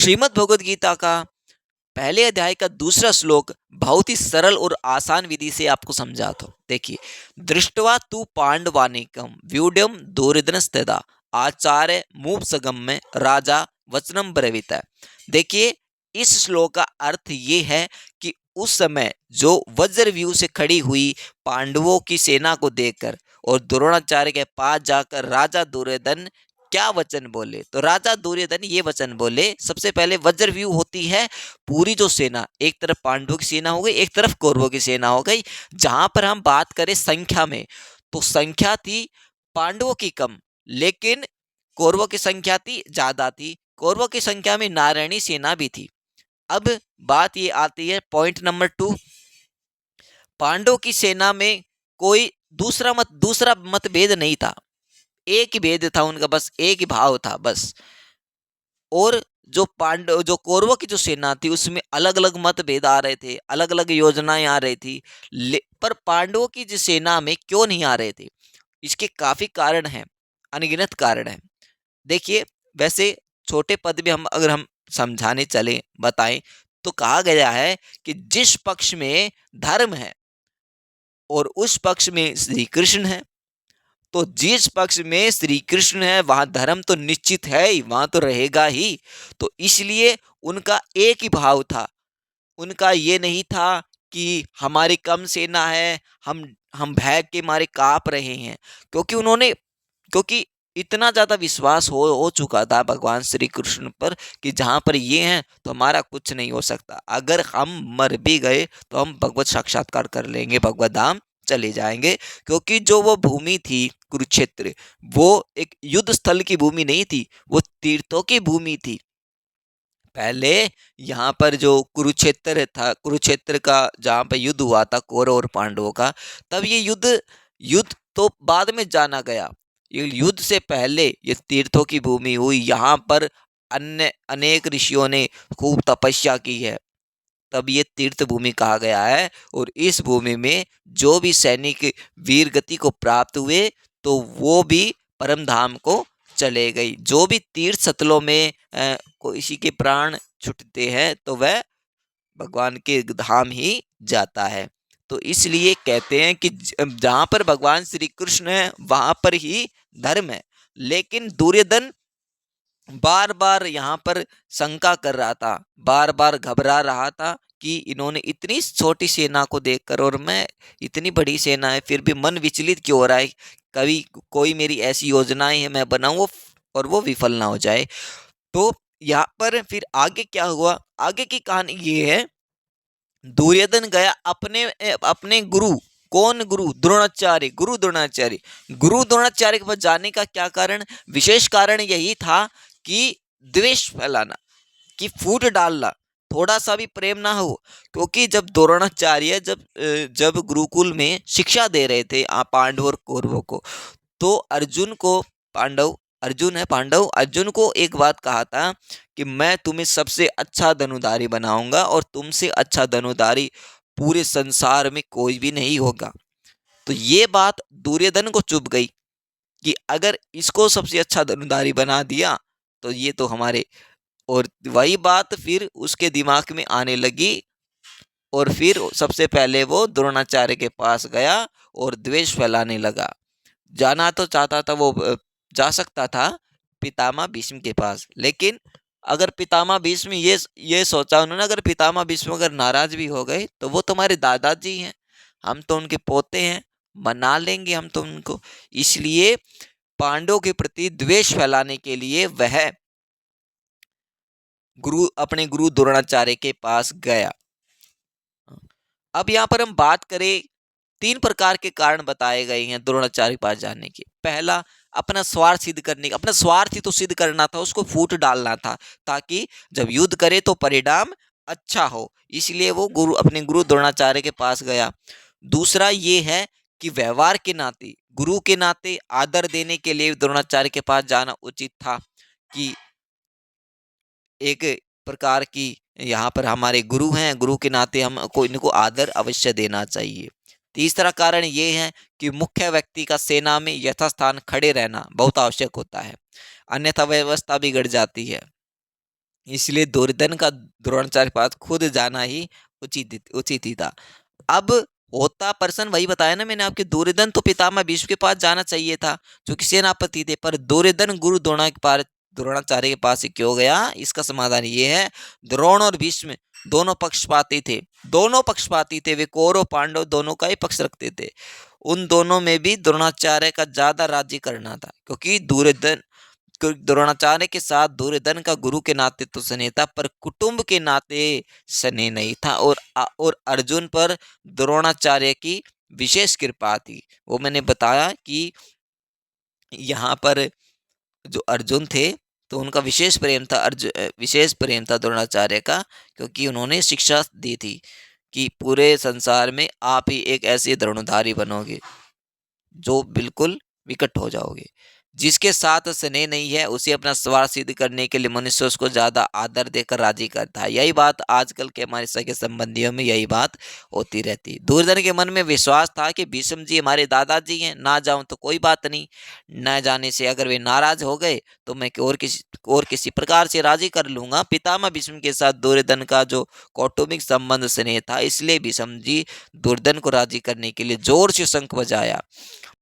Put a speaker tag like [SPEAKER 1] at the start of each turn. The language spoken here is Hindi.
[SPEAKER 1] श्रीमद् भगवद गीता का पहले अध्याय का दूसरा श्लोक बहुत ही सरल और आसान विधि से आपको समझाता हूं। देखिए, दृष्टवा तू पांडवानिकम व्यूढ़म दूरदर्शस्तदा आचार्य मूपसगम में राजा वचनम ब्रवीत है। देखिए, इस श्लोक का अर्थ ये है कि उस समय जो वज्रव्यूह से खड़ी हुई पांडवों की सेना को देखकर और द्रोणाचार्य के पास जाकर राजा दुर्योधन क्या वचन बोले, तो राजा दुर्योधन ये वचन बोले। सबसे पहले वज्रव्यूह होती है पूरी जो सेना, एक तरफ पांडवों की सेना हो गई, एक तरफ कौरवों की सेना हो गई। जहां पर हम बात करें संख्या में, तो संख्या थी पांडवों की कम, लेकिन कौरवों की संख्या थी ज्यादा थी। कौरवों की संख्या में नारायणी सेना भी थी। अब बात ये आती है पॉइंट नंबर 2। पांडवों की सेना में कोई दूसरा मतभेद नहीं था। एक ही भेद था उनका, बस एक ही भाव था बस। और जो कौरवों की जो सेना थी उसमें अलग अलग मतभेद आ रहे थे, अलग अलग योजनाएं आ रही थी। पर पांडवों की जो सेना में क्यों नहीं आ रहे थे, इसके काफी कारण हैं, अनगिनत कारण हैं। देखिए, वैसे छोटे पद में अगर हम समझाने चले बताएं, तो कहा गया है कि जिस पक्ष में धर्म है और उस पक्ष में श्री कृष्ण है, तो जिस पक्ष में श्री कृष्ण है वहां धर्म तो निश्चित है ही, वहां तो रहेगा ही। तो इसलिए उनका एक ही भाव था। उनका ये नहीं था कि हमारी कम सेना है, हम भय के मारे कांप रहे हैं। क्योंकि इतना ज्यादा विश्वास हो चुका था भगवान श्री कृष्ण पर कि जहां पर ये हैं तो हमारा कुछ नहीं हो सकता। अगर हम मर भी गए तो हम भगवत साक्षात्कार कर लेंगे, भगवत धाम चले जाएंगे। क्योंकि जो वो भूमि थी कुरुक्षेत्र, वो एक युद्ध स्थल की भूमि नहीं थी, वो तीर्थों की भूमि थी। पहले यहाँ पर जो कुरुक्षेत्र था, कुरुक्षेत्र का जहाँ पर युद्ध हुआ था कौरव और पांडवों का, तब ये युद्ध युद्ध तो बाद में जाना गया। ये युद्ध से पहले ये तीर्थों की भूमि हुई। यहाँ पर अन्य अनेक ऋषियों ने खूब तपस्या की है, तब ये तीर्थ भूमि कहा गया है। और इस भूमि में जो भी सैनिक वीर गति को प्राप्त हुए, तो वो भी परम धाम को चले गई। जो भी तीर्थ स्थलों में किसी के प्राण छूटते हैं तो वह भगवान के धाम ही जाता है। तो इसलिए कहते हैं कि जहां पर भगवान श्री कृष्ण है वहां पर ही धर्म है। लेकिन दुर्योधन बार बार यहाँ पर शंका कर रहा था, बार बार घबरा रहा था कि इन्होंने इतनी छोटी सेना को देखकर, और मैं इतनी बड़ी सेना है फिर भी मन विचलित क्यों हो रहा है। कभी कोई मेरी ऐसी योजनाएं है मैं बनाऊं और वो विफल ना हो जाए। तो यहाँ पर फिर आगे क्या हुआ, आगे की कहानी ये है। दुर्योधन गया अपने अपने गुरु, कौन गुरु, द्रोणाचार्य, गुरु द्रोणाचार्य के पास जाने का क्या कारण, विशेष कारण यही था कि द्वेष फैलाना, कि फूट डालना, थोड़ा सा भी प्रेम ना हो। क्योंकि जब द्रोणाचार्य जब गुरुकुल में शिक्षा दे रहे थे पांडव और कौरवों को, तो अर्जुन को, पांडव अर्जुन है, पांडव अर्जुन को एक बात कहा था कि मैं तुम्हें सबसे अच्छा धनुधारी बनाऊंगा और तुमसे अच्छा धनुधारी पूरे संसार में कोई भी नहीं होगा। तो ये बात दुर्योधन को चुभ गई कि अगर इसको सबसे अच्छा धनुधारी बना दिया तो ये तो हमारे, और वही बात फिर उसके दिमाग में आने लगी। और फिर सबसे पहले वो द्रोणाचार्य के पास गया और द्वेष फैलाने लगा। जाना तो चाहता था वो, जा सकता था पितामह भीष्म के पास, लेकिन अगर पितामह भीष्म ये सोचा उन्होंने, अगर पितामह भीष्म अगर नाराज भी हो गए तो वो तुम्हारे दादाजी हैं, हम तो उनके पोते हैं, मना लेंगे हम तो उनको। इसलिए पांडवों के प्रति द्वेष फैलाने के लिए वह अपने गुरु द्रोणाचार्य के पास गया। अब यहाँ पर हम बात करें, 3 प्रकार के कारण बताए गए हैं द्रोणाचार्य के पास जाने के। पहला, अपना स्वार्थ सिद्ध करने का, अपना स्वार्थ ही तो सिद्ध करना था, उसको फूट डालना था, ताकि जब युद्ध करे तो परिणाम अच्छा हो। इसलिए वो अपने गुरु द्रोणाचार्य के पास गया। दूसरा ये है कि व्यवहार के नाते, गुरु के नाते आदर देने के लिए द्रोणाचार्य के पास जाना उचित था, कि एक प्रकार की यहाँ पर हमारे गुरु हैं, गुरु के नाते हमको इनको आदर अवश्य देना चाहिए। तीसरा कारण ये है कि मुख्य व्यक्ति का सेना में यथास्थान खड़े रहना बहुत आवश्यक होता है, अन्यथा व्यवस्था बिगड़ जाती है। इसलिए दुर्योधन का द्रोणाचार्य के पास खुद जाना ही उचित ही था। अब होता प्रश्न वही बताया ना मैंने आपके, दुर्योधन तो पितामह भीष्म के पास जाना चाहिए था जो कि सेनापति थे, पर दुर्योधन गुरु द्रोणाचार्य के पास ही क्यों गया? इसका समाधान ये है, द्रोण और भीष्म दोनों पक्षपाती थे। दोनों पक्षपाती थे, वे कौरव पांडव दोनों का ही पक्ष रखते थे। उन दोनों में भी द्रोणाचार्य का ज्यादा राज्य करना था, क्योंकि द्रोणाचार्य के साथ दुर्योधन का गुरु के नाते तो स्नेह था, पर कुटुंब के नाते स्नेह नहीं था। और अर्जुन पर द्रोणाचार्य की विशेष कृपा थी। वो मैंने बताया कि यहाँ पर जो अर्जुन थे तो उनका विशेष प्रेम था द्रोणाचार्य का, क्योंकि उन्होंने शिक्षा दी थी कि पूरे संसार में आप ही एक ऐसे धनुर्धारी बनोगे जो बिल्कुल विकट हो जाओगे। जिसके साथ स्नेह नहीं है उसे अपना स्वार्थ सिद्ध करने के लिए मनुष्य उसको ज्यादा आदर देकर राजी करता है। यही बात आजकल के हमारे सगे संबंधियों में यही बात होती रहती। दुर्योधन के मन में विश्वास था कि भीष्म जी हमारे दादाजी हैं, ना जाऊं तो कोई बात नहीं, न जाने से अगर वे नाराज हो गए तो मैं और किसी प्रकार से राजी कर लूंगा। पितामह भीष्म के साथ दुर्योधन का जो कौटुंबिक संबंध स्नेह था, इसलिए भीष्म जी दुर्योधन को राजी करने के लिए जोर से शंख बजाया